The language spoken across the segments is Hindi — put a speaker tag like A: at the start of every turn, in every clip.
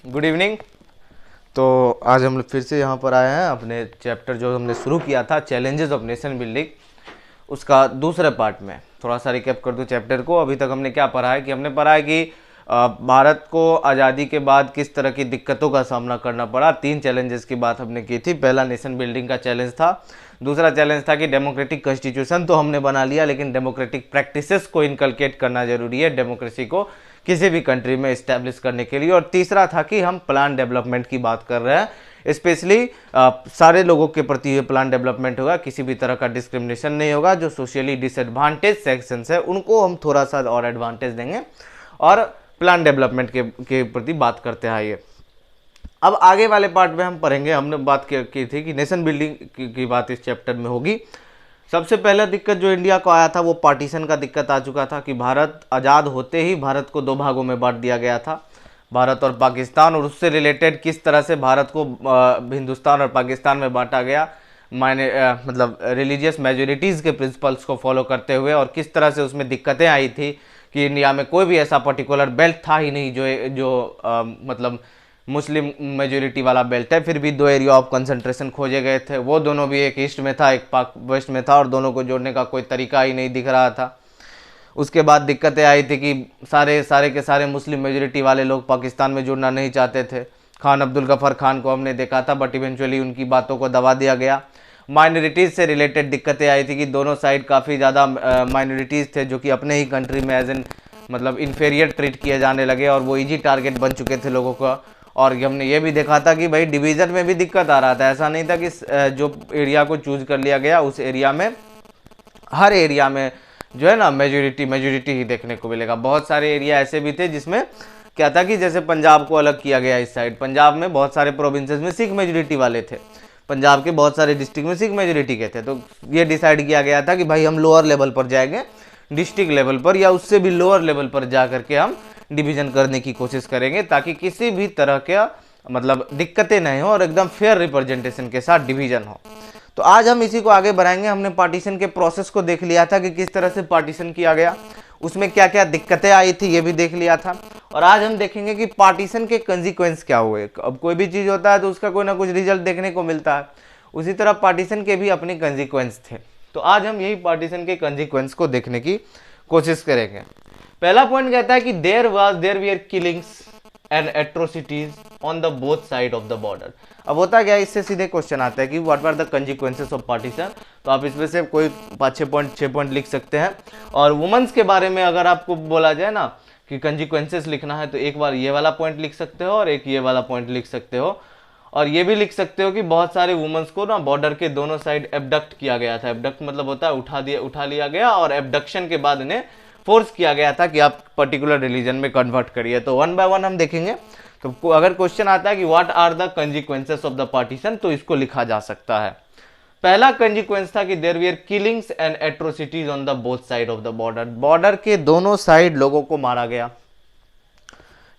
A: Good evening. तो आज हम लोग फिर से यहाँ पर आए हैं अपने चैप्टर जो हमने शुरू किया था चैलेंजेस ऑफ नेशन बिल्डिंग, उसका दूसरे पार्ट में थोड़ा सा रिकैप कर दूँ चैप्टर को। अभी तक हमने क्या पढ़ा है कि हमने पढ़ा है कि भारत को आज़ादी के बाद किस तरह की दिक्कतों का सामना करना पड़ा। 3 चैलेंजेस की बात हमने की थी। पहला नेशन बिल्डिंग का चैलेंज था, दूसरा चैलेंज था कि डेमोक्रेटिक कॉन्स्टिट्यूशन तो हमने बना लिया, लेकिन डेमोक्रेटिक प्रैक्टिसेस को इनकलकेट करना जरूरी है डेमोक्रेसी को किसी भी कंट्री में इस्टेब्लिश करने के लिए। और तीसरा था कि हम प्लान डेवलपमेंट की बात कर रहे हैं, स्पेशली सारे लोगों के प्रति ये प्लान डेवलपमेंट होगा, किसी भी तरह का डिस्क्रिमिनेशन नहीं होगा। जो सोशली डिसएडवांटेज सेक्शंस है उनको हम थोड़ा सा और एडवांटेज देंगे और प्लान डेवलपमेंट के प्रति बात करते हैं। ये अब आगे वाले पार्ट में हम पढ़ेंगे। हमने बात की थी कि नेशन बिल्डिंग की बात इस चैप्टर में होगी। सबसे पहला दिक्कत जो इंडिया को आया था वो पार्टीशन का दिक्कत आ चुका था कि भारत आज़ाद होते ही भारत को 2 भागों में बांट दिया गया था, भारत और पाकिस्तान। और उससे रिलेटेड किस तरह से भारत को हिंदुस्तान और पाकिस्तान में बांटा गया, मतलब रिलीजियस मेजोरिटीज़ के प्रिंसिपल्स को फॉलो करते हुए, और किस तरह से उसमें दिक्कतें आई थी कि इंडिया में कोई भी ऐसा पर्टिकुलर बेल्ट था ही नहीं जो मतलब मुस्लिम मेजोरिटी वाला बेल्ट है। फिर भी 2 एरिया ऑफ कंसंट्रेशन खोजे गए थे, वो दोनों भी एक ईस्ट में था एक पाक वेस्ट में था, और दोनों को जोड़ने का कोई तरीका ही नहीं दिख रहा था। उसके बाद दिक्कतें आई थी कि सारे के सारे मुस्लिम मेजोरिटी वाले लोग पाकिस्तान में जुड़ना नहीं चाहते थे। खान अब्दुल गफर खान को हमने देखा था, बट इवेंचुअली उनकी बातों को दबा दिया गया। माइनॉरिटीज़ से रिलेटेड दिक्कतें आई थी कि दोनों साइड काफ़ी ज़्यादा माइनॉरिटीज़ थे जो कि अपने ही कंट्री में एज एन मतलब इन्फेरियर ट्रीट किए जाने लगे, और वो इजी टारगेट बन चुके थे लोगों का। और हमने ये भी देखा था कि भाई डिवीज़न में भी दिक्कत आ रहा था। ऐसा नहीं था कि जो एरिया को चूज कर लिया गया उस एरिया में हर एरिया में जो है ना मेजोरिटी ही देखने को मिलेगा। बहुत सारे एरिया ऐसे भी थे जिसमें क्या था कि जैसे पंजाब को अलग किया गया इस साइड, पंजाब में बहुत सारे प्रोविंसेस में सिख मेजोरिटी वाले थे, पंजाब के बहुत सारे डिस्ट्रिक्ट में सिख मेजोरिटी के थे। तो ये डिसाइड किया गया था कि भाई हम लोअर लेवल पर जाएंगे, डिस्ट्रिक्ट लेवल पर या उससे भी लोअर लेवल पर जा करके हम डिवीजन करने की कोशिश करेंगे, ताकि किसी भी तरह का मतलब दिक्कतें नहीं हो और एकदम फेयर रिप्रेजेंटेशन के साथ डिवीजन हो। तो आज हम इसी को आगे बढ़ाएंगे। हमने पार्टीशन के प्रोसेस को देख लिया था कि किस तरह से पार्टीशन किया गया, उसमें क्या क्या दिक्कतें आई थी ये भी देख लिया था। और आज हम देखेंगे कि पार्टीशन के कंसिक्वेंस क्या हुए। अब कोई भी चीज़ होता है तो उसका कोई ना कुछ रिजल्ट देखने को मिलता है, उसी तरह पार्टीशन के भी अपने कंसिक्वेंस थे। तो आज हम यही पार्टीशन के कंसिक्वेंस को देखने की कोशिश करेंगे। पहला पॉइंट कहता है कि there were killings and atrocities on the both side of the border. अब होता क्या है, इससे सीधे क्वेश्चन आता है कि what are the consequences of partition. तो आप इसमें से कोई 5-6 पॉइंट लिख सकते हैं। और वुमेन्स के बारे में अगर आपको बोला जाए ना कि कंसिक्वेंसेस लिखना है, तो एक बार ये वाला पॉइंट लिख सकते हो और एक ये वाला पॉइंट लिख सकते हो। और ये भी लिख सकते हो कि बहुत सारे वुमेन्स को ना बॉर्डर के दोनों साइड एबडक्ट किया गया था। एबडक्ट मतलब होता है उठा लिया गया, और एबडक्शन के बाद इन्हें फोर्स किया गया था कि आप पर्टिकुलर रिलीजन में कन्वर्ट करिए। तो 1 बाय 1 हम देखेंगे। तो अगर क्वेश्चन आता है कि what are the consequences of the partition, तो इसको लिखा जा सकता है। पहला कंसिक्वेंस था कि there were killings and atrocities on the both side of the border. Border के दोनों साइड लोगों को मारा गया।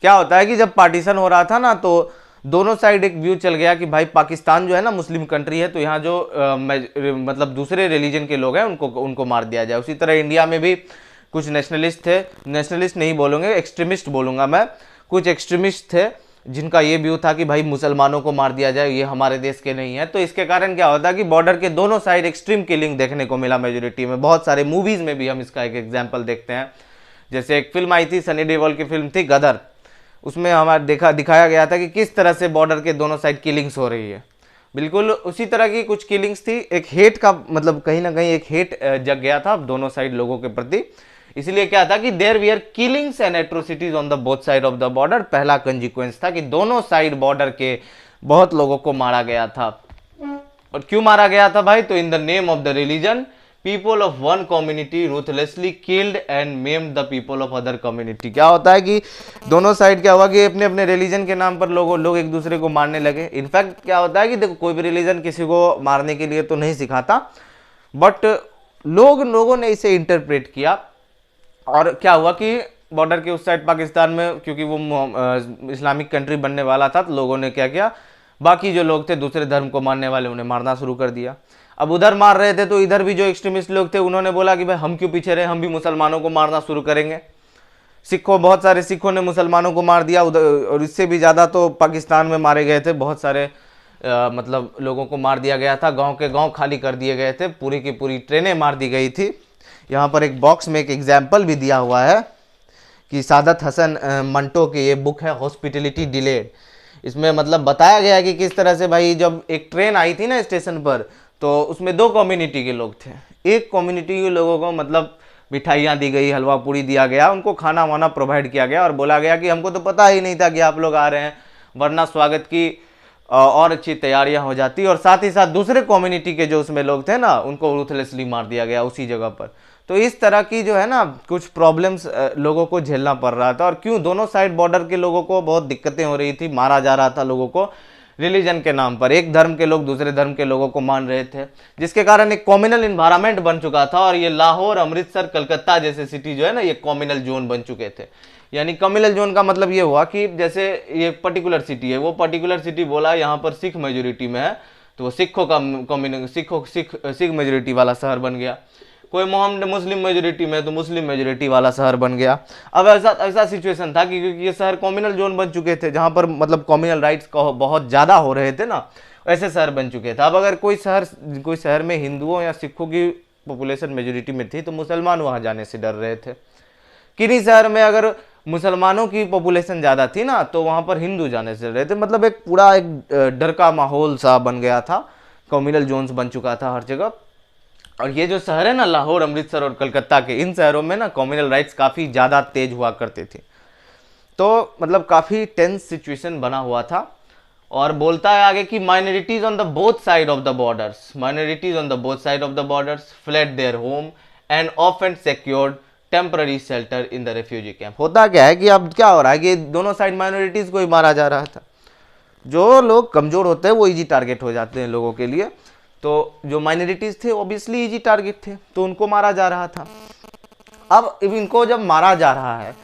A: क्या होता है कि जब पार्टीशन हो रहा था ना, तो दोनों साइड एक व्यू चल गया कि भाई पाकिस्तान जो है ना मुस्लिम कंट्री है, तो यहाँ जो मतलब दूसरे रिलीजन के लोग हैं उनको मार दिया जाए। उसी तरह इंडिया में भी कुछ नेशनलिस्ट थे, नेशनलिस्ट नहीं बोलूँगे, एक्सट्रीमिस्ट बोलूँगा मैं, कुछ एक्सट्रीमिस्ट थे जिनका ये व्यू था कि भाई मुसलमानों को मार दिया जाए, ये हमारे देश के नहीं है। तो इसके कारण क्या होता है कि बॉर्डर के दोनों साइड एक्सट्रीम किलिंग देखने को मिला मेजोरिटी में। बहुत सारे मूवीज़ में भी हम इसका एक एग्जाम्पल देखते हैं। जैसे एक फिल्म आई थी, सनी देओल की फिल्म थी गदर, उसमें हमारा दिखाया गया था कि किस तरह से बॉर्डर के दोनों साइड किलिंग्स हो रही है। बिल्कुल उसी तरह की कुछ किलिंग्स थी। एक हेट का मतलब कहीं ना कहीं एक हेट जग गया था दोनों साइड लोगों के प्रति। इसलिए क्या था कि there were killings and atrocities on the both side of the border. पहला कंसिक्वेंस था कि दोनों साइड बॉर्डर के बहुत लोगों को मारा गया था। और क्यों मारा गया था भाई? तो in the name of the religion people of one community ruthlessly killed and maimed the people of other community. क्या होता है कि दोनों साइड क्या हुआ कि अपने अपने रिलीजन के नाम पर लोग एक दूसरे को मारने लगे। इनफैक्ट क्या होता है कि देखो, कोई भी रिलीजन किसी को मारने के लिए तो नहीं सिखाता, बट लोगों ने इसे इंटरप्रेट किया। और क्या हुआ कि बॉर्डर के उस साइड पाकिस्तान में, क्योंकि वो इस्लामिक कंट्री बनने वाला था, तो लोगों ने क्या किया, बाकी जो लोग थे दूसरे धर्म को मानने वाले, उन्हें मारना शुरू कर दिया। अब उधर मार रहे थे तो इधर भी जो एक्सट्रीमिस्ट लोग थे उन्होंने बोला कि भाई हम क्यों पीछे रहे, हम भी मुसलमानों को मारना शुरू करेंगे। सिखों, बहुत सारे सिखों ने मुसलमानों को मार दिया उधर, और इससे भी ज़्यादा तो पाकिस्तान में मारे गए थे बहुत सारे, मतलब लोगों को मार दिया गया था, गांव के गांव खाली कर दिए गए थे, पूरी की पूरी ट्रेनें मार दी गई थी। यहाँ पर एक बॉक्स में एक एग्जाम्पल भी दिया हुआ है कि सादत हसन मंटो की ये बुक है हॉस्पिटलिटी डिलेड। इसमें मतलब बताया गया है कि किस तरह से भाई जब एक ट्रेन आई थी ना स्टेशन पर, तो उसमें दो कम्युनिटी के लोग थे। एक कम्युनिटी के लोगों को मतलब मिठाइयाँ दी गई, हलवा पूड़ी दिया गया, उनको खाना वाना प्रोवाइड किया गया और बोला गया कि हमको तो पता ही नहीं था कि आप लोग आ रहे हैं, वरना स्वागत की और अच्छी तैयारियां हो जाती। और साथ ही साथ दूसरे कम्युनिटी के जो उसमें लोग थे ना, उनको रूथलेसली मार दिया गया उसी जगह पर। तो इस तरह की जो है ना कुछ प्रॉब्लम्स लोगों को झेलना पड़ रहा था। और क्यों, दोनों साइड बॉर्डर के लोगों को बहुत दिक्कतें हो रही थी, मारा जा रहा था लोगों को रिलीजन के नाम पर। एक धर्म के लोग दूसरे धर्म के लोगों को मान रहे थे, जिसके कारण एक कॉम्युनल इन्वायरमेंट बन चुका था। और ये लाहौर, अमृतसर, कलकत्ता जैसे सिटी जो है ना, ये कॉम्युनल जोन बन चुके थे। यानी कम्युनल जोन का मतलब ये हुआ कि जैसे ये पर्टिकुलर सिटी है, वो पर्टिकुलर सिटी बोला यहाँ पर सिख मेजोरिटी में है, तो वो सिखों का सिख मेजोरिटी वाला शहर बन गया। कोई मोहम्मद मुस्लिम मेजोरिटी में, तो मुस्लिम मेजोरिटी वाला शहर बन गया। अब ऐसा ऐसा सिचुएशन था कि क्योंकि ये शहर कम्युनल जोन बन चुके थे, जहाँ पर मतलब कम्युनल राइट्स का बहुत ज़्यादा हो रहे थे ना, ऐसे शहर बन चुके थे। अब अगर कोई शहर में हिंदुओं या सिखों की पॉपुलेशन मेजोरिटी में थी, तो मुसलमान वहाँ जाने से डर रहे थे। किन्हीं शहर में अगर मुसलमानों की पॉपुलेशन ज़्यादा थी ना, तो वहाँ पर हिंदू जाने से डर रहे थे। मतलब एक पूरा एक डर का माहौल सा बन गया था, कम्युनल जोन्स बन चुका था हर जगह। और ये जो शहर है ना, लाहौर, अमृतसर और कलकत्ता के, इन शहरों में ना कम्युनल राइट्स काफ़ी ज़्यादा तेज हुआ करते थे। तो मतलब काफ़ी टेंस सिचुएशन बना हुआ था। और बोलता है आगे कि minorities on the both side of the borders, minorities on the both side of the borders fled their home and often secured temporary shelter in the refugee camp. होता क्या है कि अब क्या हो रहा है कि दोनों साइड माइनॉरिटीज को ही मारा जा रहा था। जो लोग कमज़ोर होते हैं वो इजी टारगेट हो जाते हैं लोगों के लिए। तो जो माइनॉरिटीज थे ऑब्वियसली इजी टारगेट थे, तो उनको मारा जा रहा था। अब इनको जब मारा जा रहा है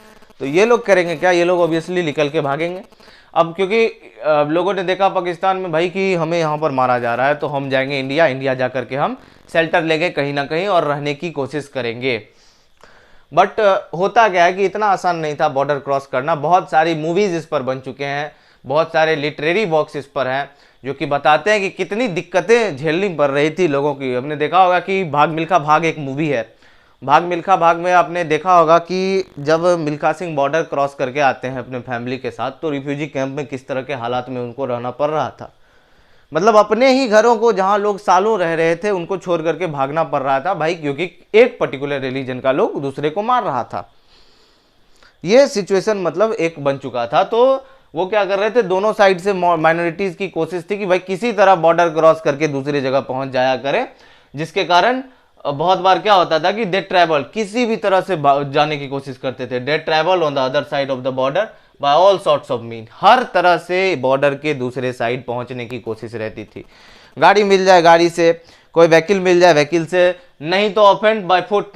A: तो ये लोग करेंगे क्या, ये लोग ऑब्वियसली निकल के भागेंगे। अब क्योंकि लोगों ने देखा पाकिस्तान में भाई कि हमें यहाँ पर मारा जा रहा है, तो हम जाएंगे इंडिया, इंडिया जा करके हम शेल्टर लेंगे कहीं ना कहीं और रहने की कोशिश करेंगे। बट होता क्या है कि इतना आसान नहीं था बॉर्डर क्रॉस करना। बहुत सारी मूवीज़ इस पर बन चुके हैं, बहुत सारे लिटरेरी बॉक्स इस पर हैं, जो कि बताते हैं कि कितनी दिक्कतें झेलनी पड़ रही थी लोगों की। हमने देखा होगा कि भाग मिल्खा भाग एक मूवी है, भाग मिल्खा भाग में आपने देखा होगा कि जब मिल्खा सिंह बॉर्डर क्रॉस करके आते हैं अपने फैमिली के साथ, तो रिफ्यूजी कैंप में किस तरह के हालात में उनको रहना पड़ रहा था। मतलब अपने ही घरों को जहाँ लोग सालों रह रहे थे, उनको छोड़ करके भागना पड़ रहा था भाई, क्योंकि एक पर्टिकुलर रिलीजन का लोग दूसरे को मार रहा था। ये सिचुएशन मतलब एक बन चुका था। तो वो क्या कर रहे थे, दोनों साइड से माइनॉरिटीज की कोशिश थी कि भाई किसी तरह बॉर्डर क्रॉस करके दूसरी जगह पहुंच जाया करें, जिसके कारण बहुत बार क्या होता था कि दे ट्रैवल, किसी भी तरह से जाने की कोशिश करते थे। They travel on the other side of the border by all sorts of mean, हर तरह से बॉर्डर के दूसरे साइड पहुंचने की कोशिश रहती थी। गाड़ी मिल जाए गाड़ी से, कोई व्हीकल मिल जाए व्हीकल से, नहीं तो ऑफ एंड बाय फुट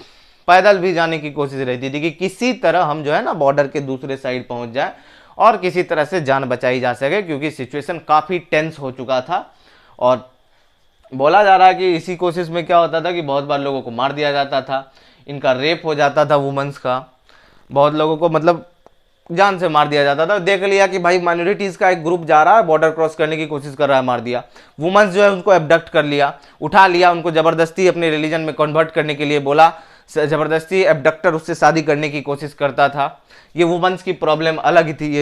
A: पैदल भी जाने की कोशिश रहती थी कि किसी तरह हम जो है ना बॉर्डर के दूसरे साइड पहुंच जाए और किसी तरह से जान बचाई जा सके, क्योंकि सिचुएशन काफ़ी टेंस हो चुका था। और बोला जा रहा है कि इसी कोशिश में क्या होता था कि बहुत बार लोगों को मार दिया जाता था, इनका रेप हो जाता था वुमेंस का, बहुत लोगों को मतलब जान से मार दिया जाता था। देख लिया कि भाई माइनॉरिटीज़ का एक ग्रुप जा रहा है, बॉर्डर क्रॉस करने की कोशिश कर रहा है, मार दिया। वुमेंस जो है उनको एबडक्ट कर लिया, उठा लिया, उनको ज़बरदस्ती अपने रिलीजन में कन्वर्ट करने के लिए बोला, ज़बरदस्ती एबडक्टर उससे शादी करने की कोशिश करता था। ये वुमेंस की प्रॉब्लम अलग ही थी,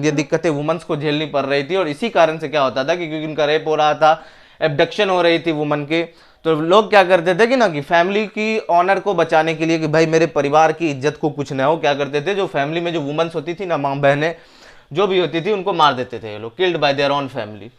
A: ये दिक्कतें वुमेंस को झेलनी पड़ रही थी। और इसी कारण से क्या होता था कि क्योंकि उनका रेप हो रहा था, एबडक्शन हो रही थी वुमन की, तो लोग क्या करते थे कि ना कि फैमिली की ऑनर को बचाने के लिए कि भाई मेरे परिवार की इज्जत को कुछ ना हो, क्या करते थे, जो फैमिली में जो वुमेन्स होती थी ना, माँ बहनें जो भी होती थी, उनको मार देते थे ये लोग, killed by their own family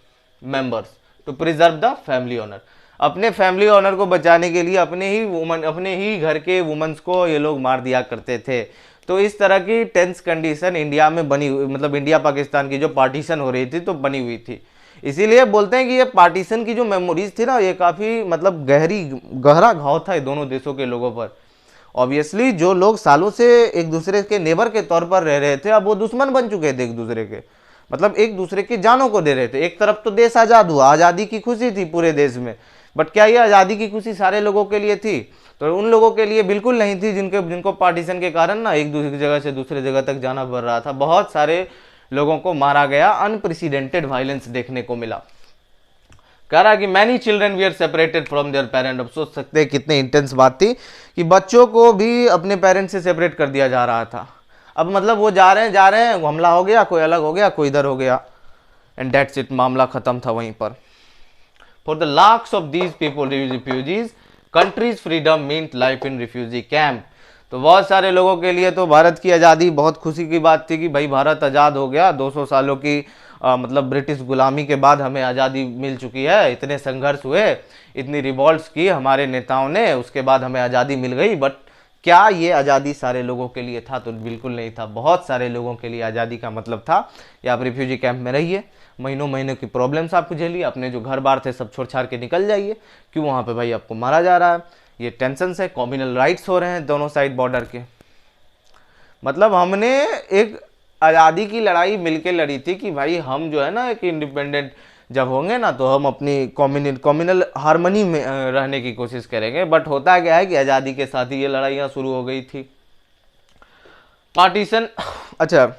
A: members to preserve the family honour. अपने फैमिली ऑनर को बचाने के लिए अपने ही घर के वुमेन्स को ये लोग मार दिया करते थे। तो इस तरह की टेंस कंडीशन इंडिया में बनी हुई, मतलब इंडिया पाकिस्तान की जो पार्टीशन हो रही थी तो बनी हुई थी। इसीलिए बोलते हैं कि ये पार्टीशन की जो मेमोरीज थी ना, ये काफ़ी मतलब गहरा घाव था दोनों देशों के लोगों पर। ऑब्वियसली जो लोग सालों से एक दूसरे के नेबर के तौर पर रह रहे थे, अब वो दुश्मन बन चुके थे एक दूसरे के, मतलब एक दूसरे की जानों को दे रहे थे। एक तरफ तो देश आज़ाद हुआ, आज़ादी की खुशी थी पूरे देश में, बट क्या ये आज़ादी की खुशी सारे लोगों के लिए थी? तो उन लोगों के लिए बिल्कुल नहीं थी जिनको पार्टीशन के कारण ना एक दूसरी जगह से दूसरे जगह तक जाना पड़ रहा था। बहुत सारे लोगों को मारा गया, अनप्रेसिडेंटेड वायलेंस देखने को मिला। कह रहा कि many children we are separated from their parent. अब सोच सकते हैं कितने इंटेंस बात थी कि बच्चों को भी अपने पेरेंट्स से सेपरेट कर दिया जा रहा था। अब मतलब वो जा रहे हैं, हमला हो गया, कोई अलग हो गया, कोई इधर हो गया, एंड दैट्स इट, मामला खत्म था वहीं पर। For the lakhs of these people refugees countries freedom means life in refugee camp. तो बहुत सारे लोगों के लिए तो भारत की आज़ादी बहुत खुशी की बात थी कि भाई भारत आज़ाद हो गया, 200 सालों की मतलब ब्रिटिश गुलामी के बाद हमें आज़ादी मिल चुकी है। इतने संघर्ष हुए, इतनी रिवॉल्ट्स की हमारे नेताओं ने, उसके बाद हमें आज़ादी मिल गई। बट क्या ये आज़ादी सारे लोगों के लिए था? तो बिल्कुल नहीं था। बहुत सारे लोगों के लिए आज़ादी का मतलब था कि आप रिफ्यूजी कैंप में रहिए, महीनों महीनों की प्रॉब्लम्स आपको झेलिए, अपने जो घर बार थे सब छोड़ छाड़ के निकल जाइए। क्यों? वहाँ पे भाई आपको मारा जा रहा है, ये टेंशन है, कॉम्युनल राइट्स हो रहे हैं दोनों साइड बॉर्डर के। मतलब हमने एक आज़ादी की लड़ाई मिलके लड़ी थी कि भाई हम जो है ना एक इंडिपेंडेंट जब होंगे ना तो हम अपनी कॉम्युनल हारमोनी में रहने की कोशिश करेंगे। बट होता क्या है कि आज़ादी के साथ ही ये लड़ाइयाँ शुरू हो गई थी। पार्टीशन, अच्छा,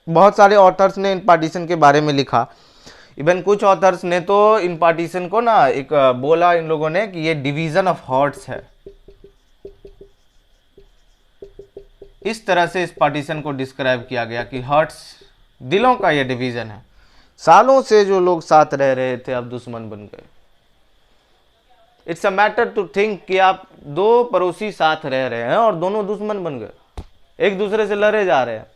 A: बहुत सारे ऑथर्स ने इन पार्टीशन के बारे में लिखा। इवन कुछ ऑथर्स ने तो इन पार्टीशन को ना एक बोला इन लोगों ने कि ये डिवीजन ऑफ हार्ट्स है। इस तरह से इस पार्टीशन को डिस्क्राइब किया गया कि हार्ट्स, दिलों का ये डिवीजन है। सालों से जो लोग साथ रह रहे थे अब दुश्मन बन गए। It's a matter to think कि आप दो पड़ोसी साथ रह रहे हैं और दोनों दुश्मन बन गए, एक दूसरे से लड़े जा रहे हैं।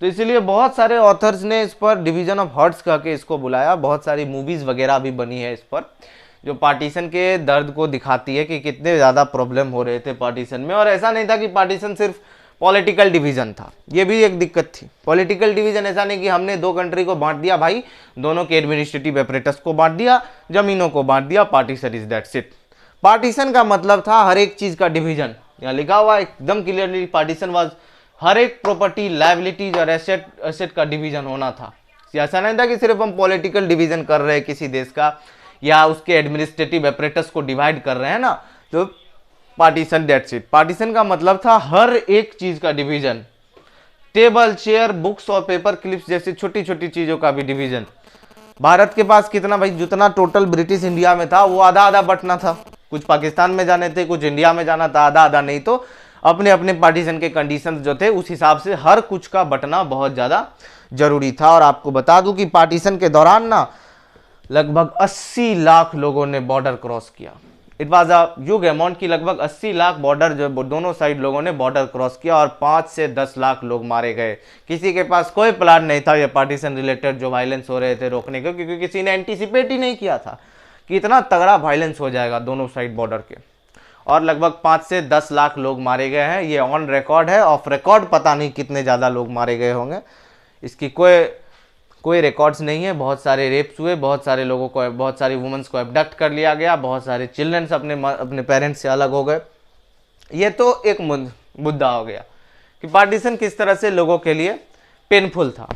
A: तो इसलिए बहुत सारे ऑथर्स ने इस पर डिवीजन ऑफ हार्ट्स कह के इसको बुलाया। बहुत सारी मूवीज वगैरह भी बनी है इस पर, जो पार्टीशन के दर्द को दिखाती है कि कितने ज़्यादा प्रॉब्लम हो रहे थे पार्टीशन में। और ऐसा नहीं था कि पार्टीशन सिर्फ पॉलिटिकल डिवीज़न था, ये भी एक दिक्कत थी। पॉलिटिकल डिवीज़न ऐसा नहीं कि हमने दो कंट्री को बांट दिया भाई, दोनों के एडमिनिस्ट्रेटिव एपरेटस को बांट दिया, ज़मीनों को बांट दिया, partition is that's it. Partition का मतलब था हर एक चीज़ का डिवीजन। यहाँ लिखा हुआ एकदम क्लियरली, पार्टीशन वाज हर एक प्रॉपर्टी, लाइबिलिटीज और एसेट का डिवीजन होना था। ऐसा नहीं था कि सिर्फ हम पॉलिटिकल डिवीजन कर रहे हैं किसी देश का या उसके एडमिनिस्ट्रेटिव एपरेटस को डिवाइड कर रहे हैं ना, तो पार्टीशन दैट्स इट। पार्टीशन का मतलब था हर एक चीज का डिवीजन, टेबल, चेयर, बुक्स और पेपर क्लिप्स जैसी छोटी छोटी चीजों का भी डिवीजन। भारत के पास कितना भाई, जितना टोटल ब्रिटिश इंडिया में था वो आधा आधा बटना था। कुछ पाकिस्तान में जाने थे, कुछ इंडिया में जाना था, आधा आधा। नहीं तो अपने अपने पार्टीशन के कंडीशंस जो थे उस हिसाब से हर कुछ का बटना बहुत ज़्यादा जरूरी था। और आपको बता दूं कि पार्टीशन के दौरान ना लगभग 80 लाख लोगों ने बॉर्डर क्रॉस किया। It was a huge amount की लगभग 80 लाख बॉर्डर, जो दोनों साइड लोगों ने बॉर्डर क्रॉस किया और 5 से 10 लाख लोग मारे गए। किसी के पास कोई प्लान नहीं था ये पार्टीशन रिलेटेड जो वायलेंस हो रहे थे रोकने के, क्योंकि किसी ने एंटीसिपेट ही नहीं किया था कि इतना तगड़ा वायलेंस हो जाएगा दोनों साइड बॉर्डर के। और लगभग 5 से 10 लाख लोग मारे गए हैं, ये ऑन रिकॉर्ड है। ऑफ रिकॉर्ड पता नहीं कितने ज़्यादा लोग मारे गए होंगे, इसकी कोई रिकॉर्ड्स नहीं है। बहुत सारे रेप्स हुए, बहुत सारे लोगों को, बहुत सारी वुमेन्स को एबडक्ट कर लिया गया, बहुत सारे चिल्ड्रंस अपने पेरेंट्स से अलग हो गए। ये तो एक मुद्दा हो गया कि पार्टीशन किस तरह से लोगों के लिए पेनफुल था।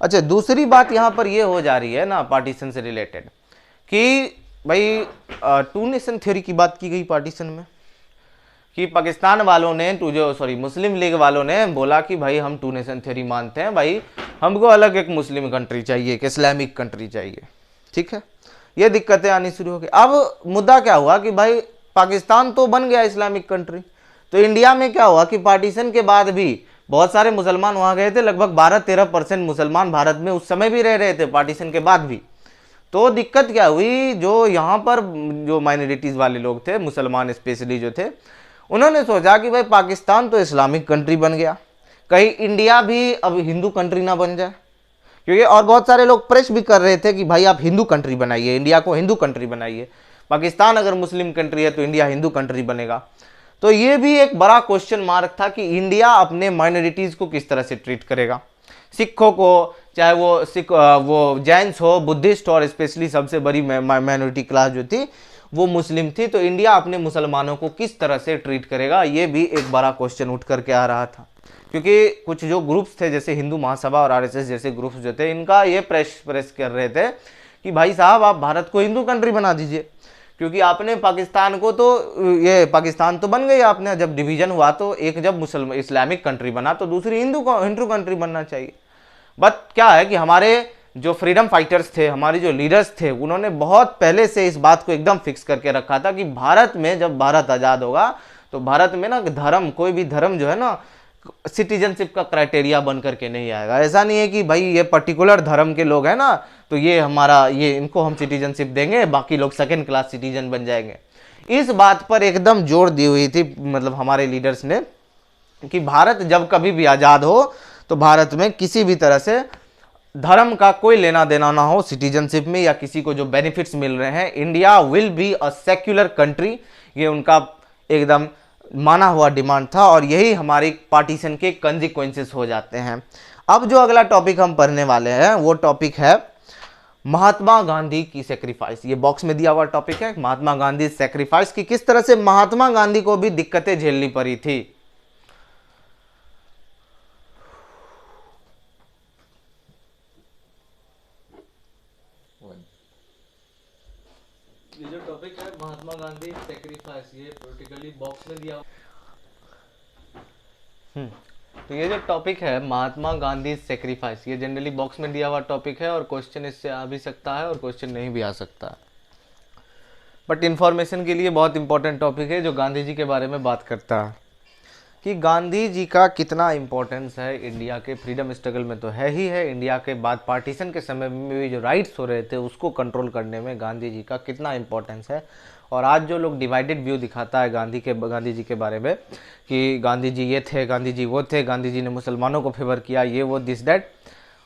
A: अच्छा, दूसरी बात यहाँ पर ये हो जा रही है ना पार्टीशन से रिलेटेड कि भाई टू नेशन थ्योरी की बात की गई पार्टीशन में, कि पाकिस्तान वालों ने मुस्लिम लीग वालों ने बोला कि भाई हम टू नेशन थ्योरी मानते हैं, भाई हमको अलग एक मुस्लिम कंट्री चाहिए, एक इस्लामिक कंट्री चाहिए। ठीक है, ये दिक्कतें आनी शुरू हो गई। अब मुद्दा क्या हुआ कि भाई पाकिस्तान तो बन गया इस्लामिक कंट्री, तो इंडिया में क्या हुआ कि पार्टीशन के बाद भी बहुत सारे मुसलमान वहाँ गए थे। लगभग 12-13% मुसलमान भारत में उस समय भी रह रहे थे पार्टीशन के बाद भी। तो दिक्कत क्या हुई, जो यहाँ पर जो माइनॉरिटीज़ वाले लोग थे, मुसलमान स्पेशली जो थे, उन्होंने सोचा कि भाई पाकिस्तान तो इस्लामिक कंट्री बन गया, कहीं इंडिया भी अब हिंदू कंट्री ना बन जाए। क्योंकि और बहुत सारे लोग प्रेस भी कर रहे थे कि भाई आप हिंदू कंट्री बनाइए, इंडिया को हिंदू कंट्री बनाइए। पाकिस्तान अगर मुस्लिम कंट्री है तो इंडिया हिंदू कंट्री बनेगा। तो ये भी एक बड़ा क्वेश्चन मार्क था कि इंडिया अपने माइनॉरिटीज़ को किस तरह से ट्रीट करेगा। सिखों को, चाहे वो जैन्स हो, बुद्धिस्ट, और स्पेशली सबसे बड़ी माइनॉरिटी क्लास जो थी वो मुस्लिम थी, तो इंडिया अपने मुसलमानों को किस तरह से ट्रीट करेगा, ये भी एक बड़ा क्वेश्चन उठ करके आ रहा था। क्योंकि कुछ जो ग्रुप्स थे जैसे हिंदू महासभा और आरएसएस जैसे ग्रुप्स जो थे, इनका ये प्रेस कर रहे थे कि भाई साहब आप भारत को हिंदू कंट्री बना दीजिए, क्योंकि आपने पाकिस्तान को तो, ये पाकिस्तान तो बन गई, आपने जब डिवीजन हुआ तो एक जब मुसलमान इस्लामिक कंट्री बना तो दूसरी हिंदू कंट्री बनना चाहिए। बट क्या है कि हमारे जो फ्रीडम फाइटर्स थे, हमारे जो लीडर्स थे, उन्होंने बहुत पहले से इस बात को एकदम फिक्स करके रखा था कि भारत में जब भारत आज़ाद होगा तो भारत में ना धर्म, कोई भी धर्म जो है ना सिटीजनशिप का क्राइटेरिया बन करके नहीं आएगा। ऐसा नहीं है कि भाई ये पर्टिकुलर धर्म के लोग हैं ना तो ये हमारा, ये इनको हम सिटीजनशिप देंगे, बाकी लोग सेकेंड क्लास सिटीजन बन जाएंगे। इस बात पर एकदम जोर दी हुई थी मतलब हमारे लीडर्स ने कि भारत जब कभी भी आज़ाद हो तो भारत में किसी भी तरह से धर्म का कोई लेना देना ना हो सिटीजनशिप में या किसी को जो बेनिफिट्स मिल रहे हैं। India will be a secular country, ये उनका एकदम माना हुआ डिमांड था और यही हमारी पार्टीशन के कंसिक्वेंसेस हो जाते हैं। अब जो अगला टॉपिक हम पढ़ने वाले हैं वो टॉपिक है महात्मा गांधी की सेक्रीफाइस। ये बॉक्स में दिया हुआ टॉपिक है, महात्मा गांधी सेक्रीफाइस की किस तरह से महात्मा गांधी को भी दिक्कतें झेलनी पड़ी थी। ये जो टॉपिक है महात्मा गांधी सेक्रीफाइस, ये प्रैक्टिकली बॉक्स में दिया। तो ये जो टॉपिक है महात्मा गांधी सेक्रीफाइस, ये जनरली बॉक्स में दिया हुआ टॉपिक है और क्वेश्चन इससे आ भी सकता है और क्वेश्चन नहीं भी आ सकता है। बट इन्फॉर्मेशन के लिए बहुत इंपॉर्टेंट टॉपिक है जो गांधी जी के बारे में बात करता है कि गांधी जी का कितना इम्पोर्टेंस है इंडिया के फ्रीडम स्ट्रगल में। तो है ही है, इंडिया के बाद पार्टीशन के समय में भी जो राइट्स हो रहे थे उसको कंट्रोल करने में गांधी जी का कितना इम्पोर्टेंस है। और आज जो लोग डिवाइडेड व्यू दिखाता है गांधी जी के बारे में कि गांधी जी ये थे, गांधी जी वो थे, गांधी जी ने मुसलमानों को फेवर किया, ये वो दिस डैट,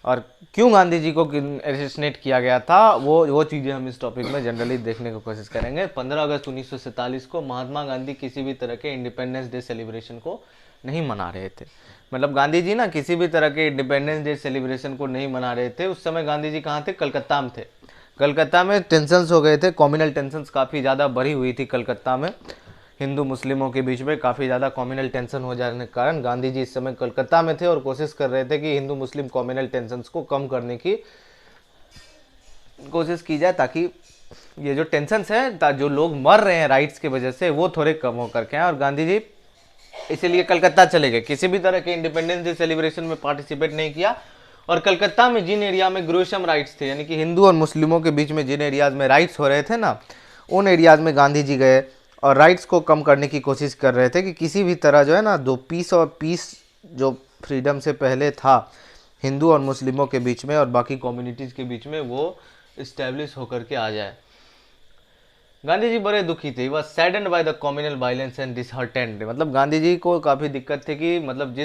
A: और क्यों गांधी जी को असैसिनेट किया गया था, वो चीज़ें हम इस टॉपिक में जनरली देखने की कोशिश करेंगे। 15 अगस्त 1947 को महात्मा गांधी किसी भी तरह के इंडिपेंडेंस डे सेलिब्रेशन को नहीं मना रहे थे। मतलब गांधी जी ना किसी भी तरह के इंडिपेंडेंस डे सेलिब्रेशन को नहीं मना रहे थे। उस समय गांधी जी कहाँ थे? कलकत्ता में थे। कलकत्ता में टेंशन्स हो गए थे, कम्युनल टेंशन्स काफ़ी ज़्यादा बढ़ी हुई थी कलकत्ता में, हिंदू मुस्लिमों के बीच में काफ़ी ज़्यादा कम्युनल टेंशन हो जाने के कारण गांधी जी इस समय कलकत्ता में थे और कोशिश कर रहे थे कि हिंदू मुस्लिम कम्युनल टेंशन्स को कम करने की कोशिश की जाए ताकि ये जो टेंशन्स हैं, जो लोग मर रहे हैं राइट्स की वजह से, वो थोड़े कम हो करके हैं। और गांधी जी इसीलिए कलकत्ता चले गए, किसी भी तरह के इंडिपेंडेंस डे सेलिब्रेशन में पार्टिसिपेट नहीं किया। और कलकत्ता में जिन एरिया में ग्रोशम राइट्स थे, यानी कि हिंदू और मुस्लिमों के बीच में जिन एरियाज़ में राइट्स हो रहे थे ना, उन एरियाज़ में गांधी जी गए और राइट्स को कम करने की कोशिश कर रहे थे कि किसी भी तरह जो है ना दो पीस जो फ्रीडम से पहले था हिंदू और मुस्लिमों के बीच में और बाकी कम्युनिटीज़ के बीच में, वो इस्टेब्लिश होकर के आ जाए। गांधी जी बड़े दुखी थे, वह saddened by the communal violence and disheartened. मतलब गांधी जी को काफ़ी दिक्कत थी कि मतलब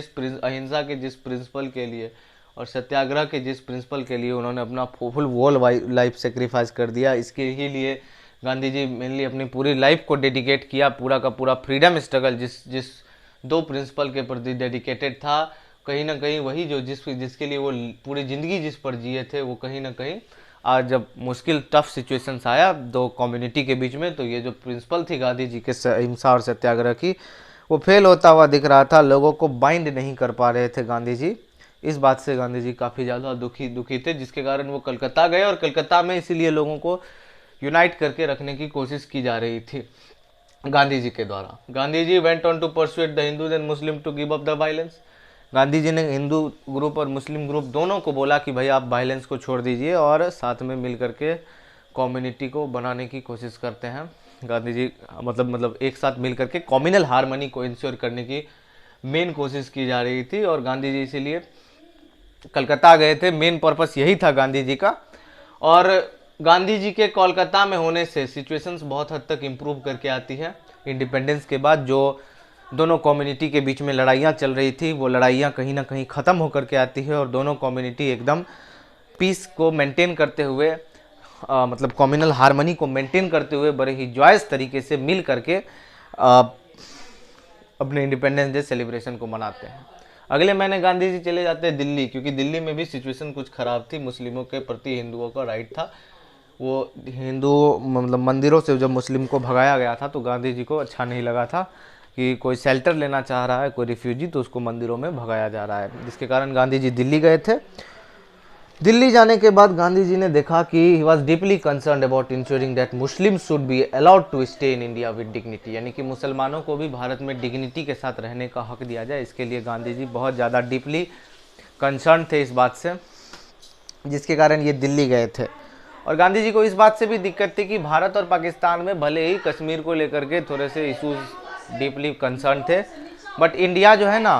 A: अहिंसा के जिस प्रिंसिपल के लिए और सत्याग्रह के जिस प्रिंसिपल के लिए उन्होंने अपना फुल वोल लाइफ सेक्रीफाइस कर दिया, इसके ही लिए गांधी जी मेनली अपनी पूरी लाइफ को डेडिकेट किया। पूरा का पूरा फ्रीडम स्ट्रगल जिस दो प्रिंसिपल के प्रति डेडिकेटेड था, कहीं ना कहीं वही जो जिसके लिए वो पूरी ज़िंदगी जिस पर जिए थे, वो कहीं ना कहीं आज जब मुश्किल टफ सिचुएशंस आया दो कम्युनिटी के बीच में, तो ये जो प्रिंसिपल थी गांधी जी के अहिंसा और सत्याग्रह की, वो फेल होता हुआ दिख रहा था। लोगों को बाइंड नहीं कर पा रहे थे गांधी जी। इस बात से गांधी जी काफ़ी ज़्यादा दुखी थे, जिसके कारण वो कलकत्ता गए और कलकत्ता में इसीलिए लोगों को यूनाइट करके रखने की कोशिश की जा रही थी गांधी जी के द्वारा। Gandhi ji went on to persuade the Hindus and Muslim to give up the violence. Gandhi ji ने हिंदू ग्रुप और मुस्लिम ग्रुप दोनों को बोला कि भाई आप वायलेंस को छोड़ दीजिए और साथ में मिल करके कम्युनिटी को बनाने की कोशिश करते हैं। गांधी जी मतलब एक साथ मिल करके कम्युनल हार्मनी को इंश्योर करने की मेन कोशिश की जा रही थी और गांधी जी इसीलिए कलकत्ता गए थे। मेन पर्पस यही था गांधी जी का। और गांधी जी के कोलकाता में होने से सिचुएशंस बहुत हद तक इम्प्रूव करके आती है। इंडिपेंडेंस के बाद जो दोनों कम्युनिटी के बीच में लड़ाइयाँ चल रही थी, वो लड़ाइयाँ कहीं ना कहीं ख़त्म होकर के आती है और दोनों कम्युनिटी एकदम पीस को मेंटेन करते हुए मतलब कम्युनल हार्मनी को मेंटेन करते हुए बड़े ही जॉयस तरीके से मिल करके अपने इंडिपेंडेंस डे सेलिब्रेशन को मनाते हैं। अगले महीने गांधी जी चले जाते हैं दिल्ली, क्योंकि दिल्ली में भी सिचुएशन कुछ ख़राब थी। मुस्लिमों के प्रति हिंदुओं का राइट था, वो हिंदू मतलब मंदिरों से जब मुस्लिम को भगाया गया था तो गांधी जी को अच्छा नहीं लगा था कि कोई शेल्टर लेना चाह रहा है, कोई रिफ्यूजी, तो उसको मंदिरों में भगाया जा रहा है, जिसके कारण गांधी जी दिल्ली गए थे। दिल्ली जाने के बाद गांधी जी ने देखा कि he was deeply concern about ensuring that Muslim should be allowed to stay in India with dignity, यानी कि मुसलमानों को भी भारत में डिग्निटी के साथ रहने का हक दिया जाए। इसके लिए गांधी जी बहुत ज़्यादा डीपली कंसर्न थे इस बात से, जिसके कारण ये दिल्ली गए थे। और गांधी जी को इस बात से भी दिक्कत थी कि भारत और पाकिस्तान में भले ही कश्मीर को लेकर के थोड़े से इशूज़ डीपली कंसर्न थे, बट इंडिया जो है ना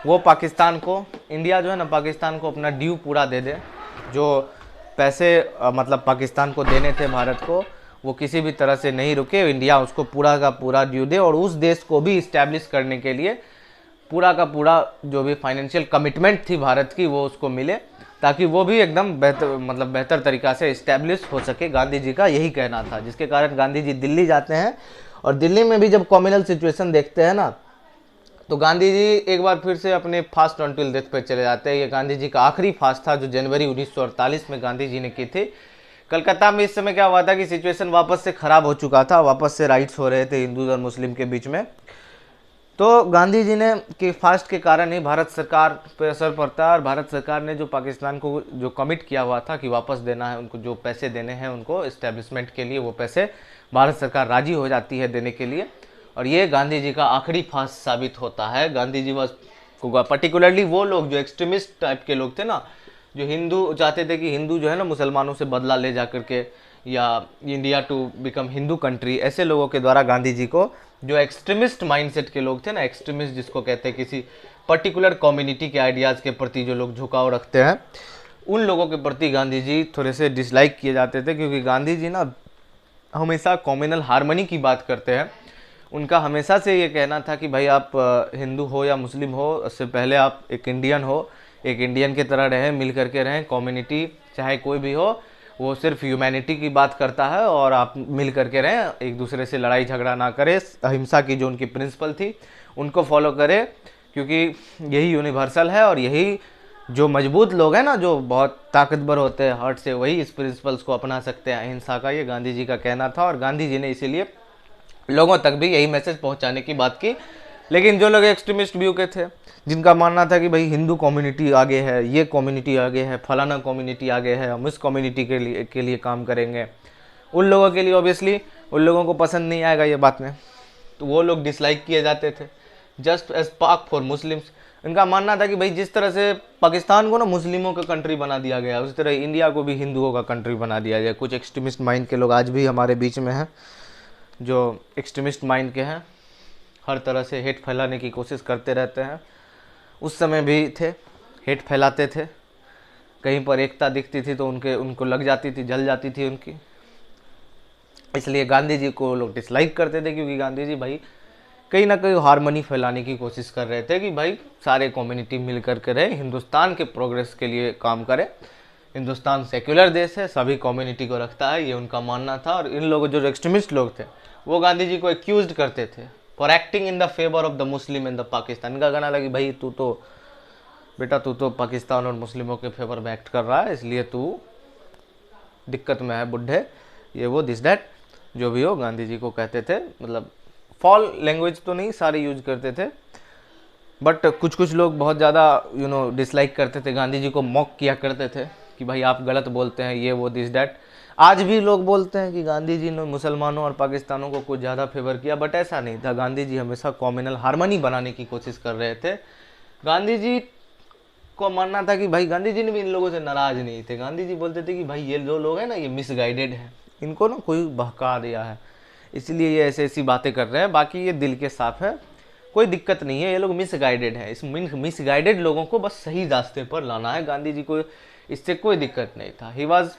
A: वो पाकिस्तान को पाकिस्तान को अपना ड्यू पूरा दे दे। जो पैसे मतलब पाकिस्तान को देने थे भारत को, वो किसी भी तरह से नहीं रुके, इंडिया उसको पूरा का पूरा ड्यू दे और उस देश को भी इस्टेब्लिश करने के लिए पूरा का पूरा जो भी फाइनेंशियल कमिटमेंट थी भारत की वो उसको मिले, ताकि वो भी एकदम बेहतर तरीक़ा से इस्टेब्लिश हो सके। गांधी जी का यही कहना था, जिसके कारण गांधी जी दिल्ली जाते हैं। और दिल्ली में भी जब कम्युनल सिचुएशन देखते हैं ना, तो गांधी जी एक बार फिर से अपने फास्ट ऑन टिल डेथ पर चले जाते हैं। ये गांधी जी का आखिरी फास्ट था जो जनवरी 1948 में गांधी जी ने की थी। कलकत्ता में इस समय क्या हुआ था कि सिचुएशन वापस से ख़राब हो चुका था, वापस से राइट्स हो रहे थे हिंदू और मुस्लिम के बीच में। तो गांधी जी ने कि फास्ट के कारण ही भारत सरकार पर असर पड़ता है, और भारत सरकार ने जो पाकिस्तान को जो कमिट किया हुआ था कि वापस देना है उनको, जो पैसे देने हैं उनको इस्टेब्लिशमेंट के लिए, वो पैसे भारत सरकार राजी हो जाती है देने के लिए। और ये गांधी जी का आखिरी फास्ट साबित होता है। गांधी जी बस पर्टिकुलरली वो लोग जो एक्सट्रीमिस्ट टाइप के लोग थे ना, जो हिंदू चाहते थे कि हिंदू जो है ना मुसलमानों से बदला ले जा करके या India to become Hindu country, ऐसे लोगों के द्वारा गांधी जी को, जो एक्सट्रीमिस्ट माइंडसेट के लोग थे ना, एक्सट्रीमिस्ट जिसको कहते हैं किसी पर्टिकुलर कम्युनिटी के आइडियाज़ के प्रति जो लोग झुकाव रखते हैं, उन लोगों के प्रति गांधी जी थोड़े से डिसलाइक किए जाते थे। क्योंकि गांधी जी ना हमेशा कम्युनल हार्मनी की बात करते हैं। उनका हमेशा से ये कहना था कि भाई आप हिंदू हो या मुस्लिम हो, उससे पहले आप एक इंडियन हो, एक इंडियन की तरह रहें, मिल करके रहें। कम्युनिटी चाहे कोई भी हो, वो सिर्फ ह्यूमैनिटी की बात करता है, और आप मिल करके रहें, एक दूसरे से लड़ाई झगड़ा ना करें, अहिंसा की जो उनकी प्रिंसिपल थी उनको फॉलो करें, क्योंकि यही यूनिवर्सल है। और यही जो मजबूत लोग हैं ना, जो बहुत ताकतवर होते हैं हार्ट से, वही इस प्रिंसिपल्स को अपना सकते हैं, अहिंसा का। ये गांधी जी का कहना था, और गांधी जी ने इसीलिए लोगों तक भी यही मैसेज पहुंचाने की बात की। लेकिन जो लोग एक्सट्रीमिस्ट व्यू के थे, जिनका मानना था कि भाई हिंदू कम्युनिटी आगे है, ये कम्युनिटी आगे है, फलाना कम्युनिटी आगे है, हम इस कम्युनिटी के लिए काम करेंगे, उन लोगों के लिए ऑब्वियसली उन लोगों को पसंद नहीं आएगा ये बात में, तो वो लोग डिसलाइक किए जाते थे। जस्ट एज पाक फॉर मुस्लिम्स, इनका मानना था कि भाई जिस तरह से पाकिस्तान को ना मुस्लिमों का कंट्री बना दिया गया, उसी तरह इंडिया को भी हिंदुओं का कंट्री बना दिया जाए। कुछ एक्सट्रीमिस्ट माइंड के लोग आज भी हमारे बीच में हैं, जो एक्सट्रीमिस्ट माइंड के हैं, हर तरह से हेट फैलाने की कोशिश करते रहते हैं। उस समय भी थे, हेट फैलाते थे, कहीं पर एकता दिखती थी तो उनको लग जाती थी, जल जाती थी उनकी। इसलिए गांधी जी को लोग डिसलाइक करते थे, क्योंकि गांधी जी भाई कहीं ना कहीं हार्मनी फैलाने की कोशिश कर रहे थे कि भाई सारे कम्युनिटी मिल करके रहे, हिंदुस्तान के प्रोग्रेस के लिए काम करें। हिंदुस्तान सेक्युलर देश है, सभी कम्युनिटी को रखता है, ये उनका मानना था। और इन लोगों जो एक्सट्रीमिस्ट लोग थे वो गांधी जी को एक्यूज करते थे for acting in the favour of the Muslim in the Pakistan. इनका कहना लगा कि भाई तू तो पाकिस्तान और मुस्लिमों के फेवर में एक्ट कर रहा है, इसलिए तू दिक्कत में है बुढ़े, ये वो दिस डैट, जो भी हो। गांधी जी को कहते थे, मतलब फॉल लैंग्वेज तो नहीं सारे यूज करते थे, बट कुछ लोग बहुत ज़्यादा डिसलाइक करते थे, गांधी जी को मॉक किया करते थे कि भाई आप गलत बोलते हैं, ये वो दिस डैट। आज भी लोग बोलते हैं कि गांधी जी ने मुसलमानों और पाकिस्तानों को कुछ ज़्यादा फेवर किया, बट ऐसा नहीं था। गांधी जी हमेशा कम्युनल हार्मनी बनाने की कोशिश कर रहे थे। गांधी जी को मानना था कि भाई गांधी जी ने भी इन लोगों से नाराज़ नहीं थे। गांधी जी बोलते थे कि भाई ये जो लोग हैं ना, ये मिसगाइडेड हैं, इनको ना कोई बहका दिया है, इसलिए ये ऐसी ऐसी बातें कर रहे हैं, बाकी ये दिल के साफ है, कोई दिक्कत नहीं है, ये लोग मिसगाइडेड हैं। इस मिसगाइडेड लोगों को बस सही रास्ते पर लाना है। गांधी जी को इससे कोई दिक्कत नहीं था। He was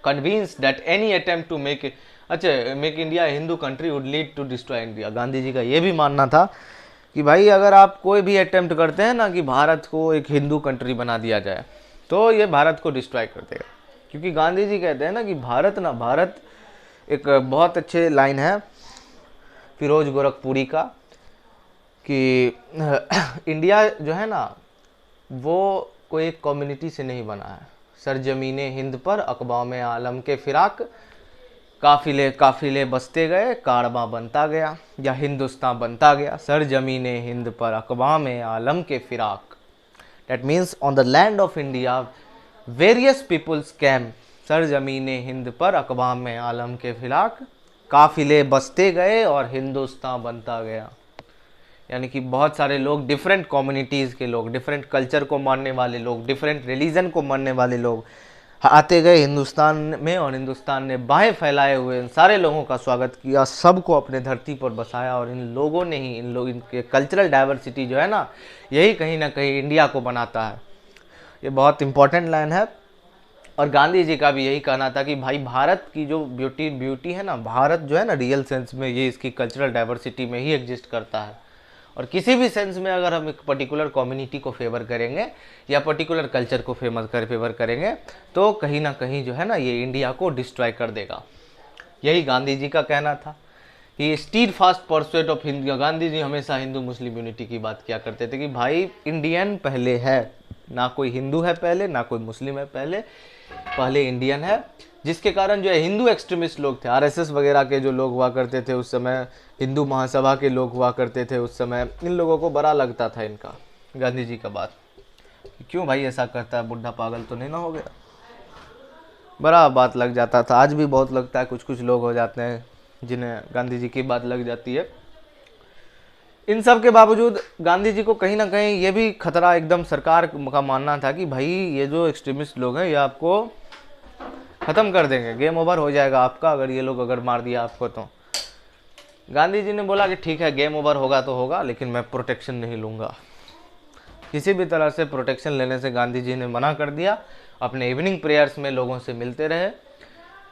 A: convinced that any attempt to make India Hindu country would lead to destroy India. Gandhi ji का ये भी मानना था कि भाई अगर आप कोई भी अटेम्प्ट करते हैं ना कि भारत को एक हिंदू कंट्री बना दिया जाए, तो ये भारत को डिस्ट्रॉय कर देगा। क्योंकि गांधी जी कहते हैं ना कि भारत एक बहुत अच्छे लाइन है फिरोज गोरखपुरी का कि इंडिया जो है ना वो कोई एक कम्युनिटी से नहीं बना है। सरजमीने हिंद पर अक़वाम आलम के फिराक, काफिले काफिले बसते गए, कारवां बनता गया, या हिंदुस्तान बनता गया। सरजमीने हिंद पर अक़वाम आलम के फिराक, that means on the land of India various peoples came सरजमीने हिंद पर अकवाम में आलम के खिलाफ, काफिले बसते गए और हिंदुस्तान बनता गया। यानी कि बहुत सारे लोग, डिफरेंट कम्युनिटीज़ के लोग, डिफरेंट कल्चर को मानने वाले लोग, डिफरेंट रिलीजन को मानने वाले लोग आते गए हिंदुस्तान में, और हिंदुस्तान ने बाहें फैलाए हुए इन सारे लोगों का स्वागत किया, सबको अपने धरती पर बसाया। और इन लोगों ने ही, इनके कल्चरल डाइवर्सिटी जो है ना, यही कहीं ना कहीं इंडिया को बनाता है। ये बहुत इंपॉर्टेंट लाइन है। और गांधी जी का भी यही कहना था कि भाई भारत की जो ब्यूटी है ना, भारत जो है ना रियल सेंस में ये इसकी कल्चरल डाइवर्सिटी में ही एग्जिस्ट करता है। और किसी भी सेंस में अगर हम एक पर्टिकुलर कम्युनिटी को फेवर करेंगे या पर्टिकुलर कल्चर को फेवर करेंगे तो कहीं ना कहीं जो है ना ये इंडिया को डिस्ट्रॉय कर देगा। यही गांधी जी का कहना था कि steadfast pursuit of Hindu. Gandhi ji हमेशा हिंदू मुस्लिम यूनिटी की बात किया करते थे कि भाई इंडियन पहले है, ना कोई हिंदू है पहले, ना कोई मुस्लिम है पहले इंडियन है। जिसके कारण जो है हिंदू एक्सट्रीमिस्ट लोग थे, आरएसएस वगैरह के जो लोग हुआ करते थे उस समय, हिंदू महासभा के लोग हुआ करते थे उस समय, इन लोगों को बड़ा लगता था इनका गांधी जी का बात, क्यों भाई ऐसा करता है, बुढ़ा पागल तो नहीं ना हो गया, बड़ा बात लग जाता था। आज भी बहुत लगता है, कुछ कुछ लोग हो जाते हैं जिन्हें गांधी जी की बात लग जाती है। इन सब के बावजूद गांधी जी को कहीं ना कहीं ये भी खतरा एकदम सरकार का मानना था कि भाई ये जो एक्सट्रीमिस्ट लोग हैं ये आपको ख़त्म कर देंगे, गेम ओवर हो जाएगा आपका अगर ये लोग अगर मार दिया आपको तो। गांधी जी ने बोला कि ठीक है गेम ओवर होगा तो होगा, लेकिन मैं प्रोटेक्शन नहीं लूँगा। किसी भी तरह से प्रोटेक्शन लेने से गांधी जी ने मना कर दिया। अपने इवनिंग प्रेयर्स में लोगों से मिलते रहे,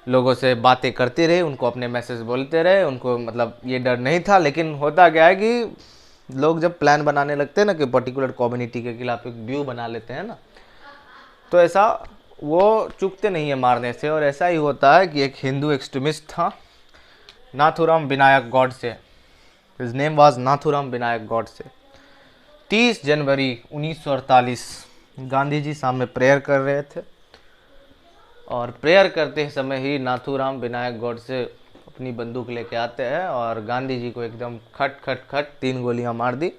A: लोगों से बातें करते रहे, उनको अपने मैसेज बोलते रहे, उनको मतलब ये डर नहीं था। लेकिन होता क्या है कि लोग जब प्लान बनाने लगते हैं ना कि पर्टिकुलर कम्युनिटी के खिलाफ एक व्यू बना लेते हैं ना, तो ऐसा वो चूकते नहीं है मारने से। और ऐसा ही होता है कि एक हिंदू एक्सट्रीमिस्ट था Nathuram Vinayak Godse, his name was Nathuram Vinayak Godse. 30 जनवरी 1948 गांधी जी सामने प्रेयर कर रहे थे, और प्रेयर करते समय ही नाथुराम विनायक गॉडसे अपनी बंदूक लेके आते हैं और गांधी जी को एकदम खट खट खट 3 गोलियां मार दी।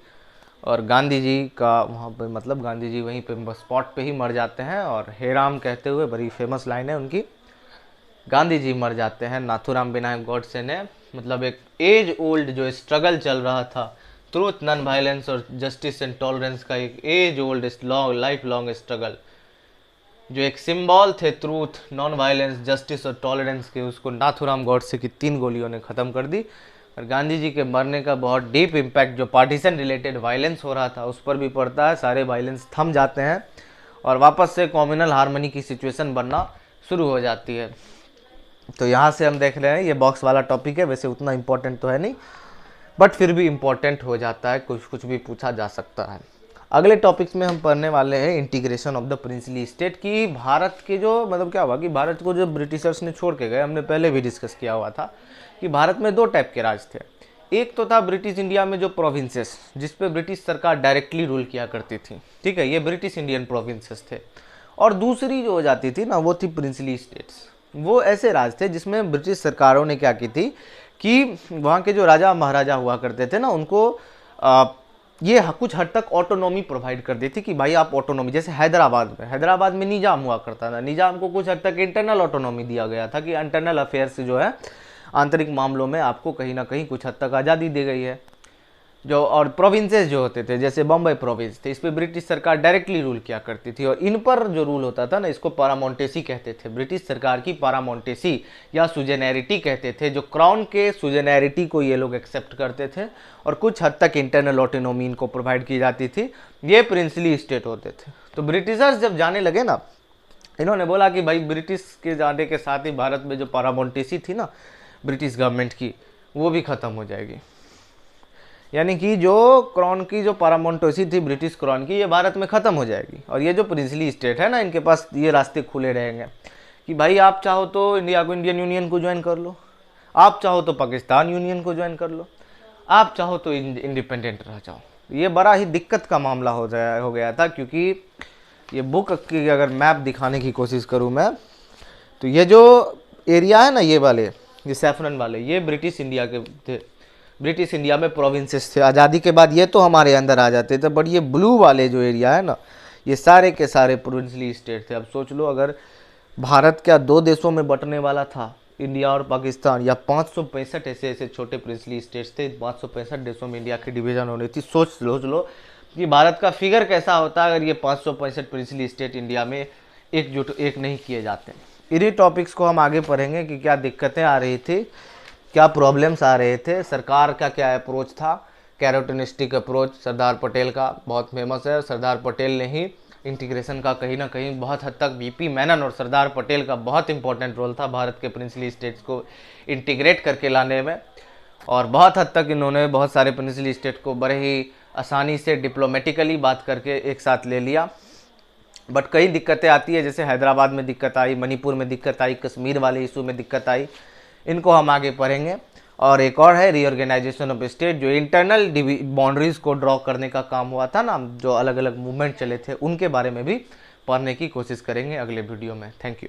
A: और गांधी जी का वहाँ पे मतलब गांधी जी वहीं पे स्पॉट पे ही मर जाते हैं। और हे राम कहते हुए, बड़ी फेमस लाइन है उनकी, गांधी जी मर जाते हैं। नाथुराम विनायक गॉडसे ने मतलब एक एज ओल्ड जो स्ट्रगल चल रहा था, ट्रूथ, नॉन वायलेंस और जस्टिस एंड टॉलरेंस का, एक age old life long struggle, जो एक सिंबल थे ट्रूथ, नॉन वायलेंस, जस्टिस और टॉलरेंस के, उसको नाथुराम गॉडसे की 3 गोलियों ने ख़त्म कर दी। और गांधी जी के मरने का बहुत डीप इम्पैक्ट जो पार्टीशन रिलेटेड वायलेंस हो रहा था उस पर भी पड़ता है। सारे वायलेंस थम जाते हैं और वापस से कम्युनल हार्मनी की सिचुएशन बनना शुरू हो जाती है। तो यहाँ से हम देख रहे हैं ये बॉक्स वाला टॉपिक है, वैसे उतना इम्पोर्टेंट तो है नहीं, बट फिर भी इम्पोर्टेंट हो जाता है, कुछ कुछ भी पूछा जा सकता है। अगले टॉपिक्स में हम पढ़ने वाले हैं integration of the princely state की। भारत के जो मतलब क्या हुआ कि भारत को जो ब्रिटिशर्स ने छोड़ के गए, हमने पहले भी डिस्कस किया हुआ था कि भारत में 2 टाइप के राज थे। एक तो था ब्रिटिश इंडिया में जो प्रोविंसेस, जिस पे ब्रिटिश सरकार डायरेक्टली रूल किया करती थी, ठीक है, ये ब्रिटिश इंडियन प्रोविंसेस थे। और दूसरी जो हो जाती थी ना, वो थी प्रिंसली स्टेट्स। वो ऐसे राज थे जिसमें ब्रिटिश सरकारों ने क्या की थी कि वहाँ के जो राजा महाराजा हुआ करते थे ना, उनको ये कुछ हद तक ऑटोनॉमी प्रोवाइड कर दी थी कि भाई आप ऑटोनॉमी, जैसे हैदराबाद में निजाम हुआ करता था, निजाम को कुछ हद तक इंटरनल ऑटोनॉमी दिया गया था कि इंटरनल अफेयर्स जो है, आंतरिक मामलों में आपको कहीं ना कहीं कुछ हद तक आज़ादी दी गई है। जो और प्रोविंसेस जो होते थे, जैसे बम्बई प्रोविंस थे, इस पर ब्रिटिश सरकार डायरेक्टली रूल किया करती थी। और इन पर जो रूल होता था ना, इसको पारामोंटेसी कहते थे, ब्रिटिश सरकार की पारामोंटेसी या सुजेनैरिटी कहते थे। जो क्राउन के सुजेनैरिटी को ये लोग एक्सेप्ट करते थे और कुछ हद तक इंटरनल ऑटोनॉमी इनको प्रोवाइड की जाती थी। ये प्रिंसली स्टेट होते थे। तो ब्रिटिशर्स जब जाने लगे ना, इन्होंने बोला कि भाई ब्रिटिश के जाने के साथ ही भारत में जो पारामोंटेसी थी ना ब्रिटिश गवर्नमेंट की, वो भी ख़त्म हो जाएगी। यानी कि जो क्राउन की जो पारामोंटेसी थी ब्रिटिश क्राउन की, ये भारत में ख़त्म हो जाएगी। और ये जो प्रिंसली स्टेट है ना, इनके पास ये रास्ते खुले रहेंगे कि भाई आप चाहो तो इंडिया को, इंडियन यूनियन को ज्वाइन कर लो, आप चाहो तो पाकिस्तान यूनियन को ज्वाइन कर लो, आप चाहो तो इंडिपेंडेंट रह जाओ। ये बड़ा ही दिक्कत का मामला हो गया था, क्योंकि ये बुक की अगर मैप दिखाने की कोशिश करूँ मैं, तो ये जो एरिया है ना, ये वाले, ये सैफरन वाले, ये ब्रिटिश इंडिया के थे। ब्रिटिश इंडिया में प्रोविंसेस थे। आज़ादी के बाद ये तो हमारे अंदर आ जाते थे, बट ये ब्लू वाले जो एरिया है ना, ये सारे के सारे प्रोविंशली स्टेट थे। अब सोच लो, अगर भारत क्या दो देशों में बंटने वाला था, इंडिया और पाकिस्तान, या 565 ऐसे ऐसे छोटे प्रिंसली स्टेट्स थे, 565 देशों में इंडिया की डिवीजन होनी थी। सोच लो कि भारत का फिगर कैसा होता अगर ये 565 प्रिंसली स्टेट इंडिया में एकजुट एक नहीं किए जाते। इन्हीं टॉपिक्स को हम आगे पढ़ेंगे कि क्या दिक्कतें आ रही थी, क्या प्रॉब्लम्स आ रहे थे, सरकार का क्या अप्रोच था। कैरोटिनिस्टिक अप्रोच सरदार पटेल का बहुत फेमस है। सरदार पटेल ने ही इंटीग्रेशन का कहीं ना कहीं बहुत हद तक, बीपी मेनन और सरदार पटेल का बहुत इंपॉर्टेंट रोल था भारत के प्रिंसली स्टेट्स को इंटीग्रेट करके लाने में। और बहुत हद तक इन्होंने बहुत सारे प्रिंसली स्टेट को बड़े ही आसानी से डिप्लोमेटिकली बात करके एक साथ ले लिया। बट कई दिक्कतें आती है, जैसे हैदराबाद में दिक्कत आई, मणिपुर में दिक्कत आई, कश्मीर वाले इशू में दिक्कत आई। इनको हम आगे पढ़ेंगे। और एक और है रीऑर्गेनाइजेशन ऑफ स्टेट, जो इंटरनल बाउंड्रीज को ड्रॉ करने का काम हुआ था ना, जो अलग अलग मूवमेंट चले थे, उनके बारे में भी पढ़ने की कोशिश करेंगे अगले वीडियो में। Thank you.